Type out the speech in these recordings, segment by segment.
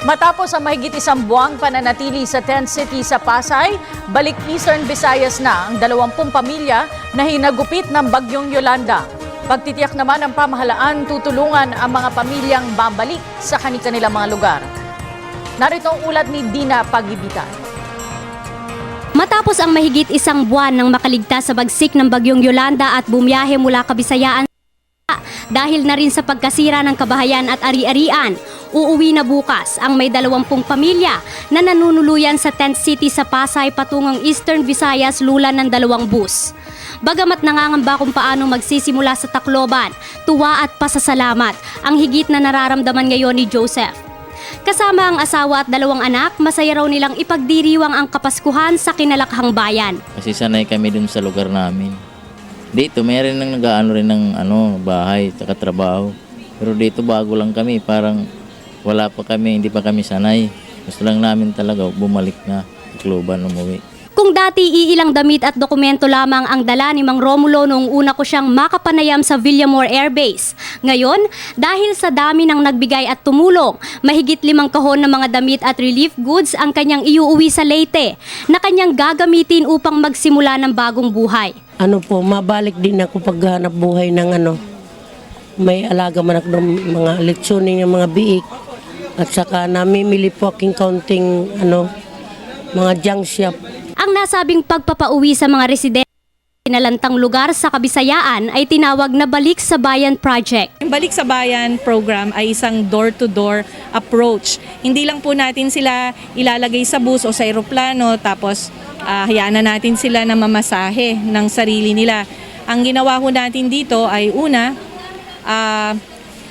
Matapos ang mahigit isang buwang pananatili sa tent city sa Pasay, balik Eastern Visayas na ang 20 pamilya na hinagupit ng bagyong Yolanda. Pagtitiyak naman ng pamahalaan, tutulungan ang mga pamilyang babalik sa kanilang mga lugar. Narito ang ulat ni Dina Pagibitan. Matapos ang mahigit isang buwan ng makaligtas sa bagsik ng bagyong Yolanda at bumiyahe mula Kabisayaan dahil na rin sa pagkasira ng kabahayan at ari-arian, uuwi na bukas ang may 20 pamilya na nanunuluyan sa tent city sa Pasay patungong Eastern Visayas lulan ng 2 bus. Bagamat nangangamba kung paano magsisimula sa Tacloban, tuwa at pasasalamat ang higit na nararamdaman ngayon ni Joseph. Kasama ang asawa at 2 anak, masaya raw nilang ipagdiriwang ang Kapaskuhan sa kinalakhang bayan. Kasi sanay kami dun sa lugar namin. Dito, mayroon nang nag-aano rin ng bahay, saka trabaho. Pero dito bago lang kami, parang wala pa kami, hindi pa kami sanay. Gusto lang namin talaga bumalik na sa Tacloban, umuwi. Kung dati iilang damit at dokumento lamang ang dala ni Mang Romulo noong una ko siyang makapanayam sa Villamor Air Base. Ngayon, dahil sa dami ng nagbigay at tumulong, mahigit 5 kahon ng mga damit at relief goods ang kanyang iuuwi sa Leyte na kanyang gagamitin upang magsimula ng bagong buhay. Mabalik din ako paghanap buhay ng may alaga man ako ng mga litsunin ng mga biik at saka namimili po aking kaunting mga junk shop. Ang nasabing pagpapauwi sa mga residente na lantang lugar sa Kabisayaan ay tinawag na Balik sa Bayan Project. Yung Balik sa Bayan program ay isang door-to-door approach. Hindi lang po natin sila ilalagay sa bus o sa eroplano tapos hayaan na natin sila na mamasahe ng sarili nila. Ang ginawa ho natin dito ay una,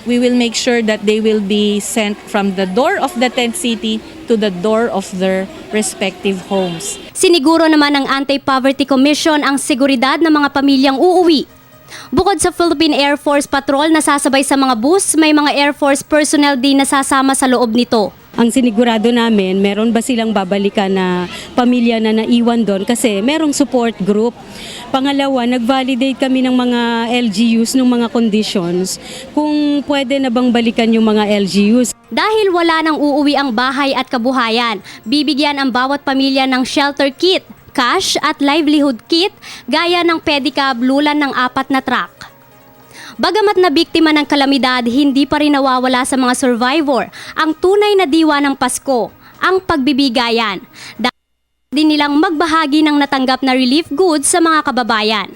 we will make sure that they will be sent from the door of the tent city to the door of their respective homes. Siniguro naman ng Anti-Poverty Commission ang seguridad ng mga pamilyang uuwi. Bukod sa Philippine Air Force Patrol na sasabay sa mga bus, may mga Air Force personnel din na sasama sa loob nito. Ang sinigurado namin, meron ba silang babalikan na pamilya na naiwan doon kasi merong support group. Pangalawa, nag-validate kami ng mga LGUs ng mga conditions kung pwede na bang balikan yung mga LGUs. Dahil wala nang uuwi ang bahay at kabuhayan, bibigyan ang bawat pamilya ng shelter kit, cash at livelihood kit gaya ng pedicab lulan ng 4 na truck. Bagamat na biktima ng kalamidad, hindi pa rin nawawala sa mga survivor ang tunay na diwa ng Pasko, ang pagbibigayan. Dahil din nilang magbahagi ng natanggap na relief goods sa mga kababayan.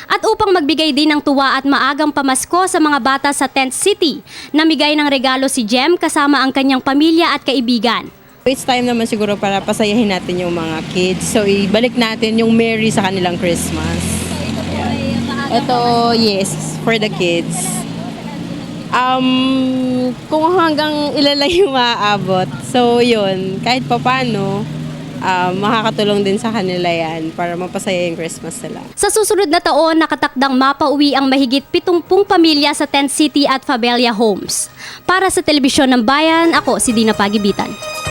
At upang magbigay din ng tuwa at maagang pamasko sa mga bata sa tent city, namigay ng regalo si Jem kasama ang kanyang pamilya at kaibigan. It's time naman siguro para pasayahin natin yung mga kids. So ibalik natin yung merry sa kanilang Christmas. Ito, yes, for the kids. Kung hanggang ilan lang yung maaabot. So yun, kahit papano, makakatulong din sa kanila yan para mapasaya yung Christmas nila. Sa susunod na taon, nakatakdang mapauwi ang mahigit 70 pamilya sa tent city at Fabella Homes. Para sa Telebisyon ng Bayan, ako si Dina Pagibitan.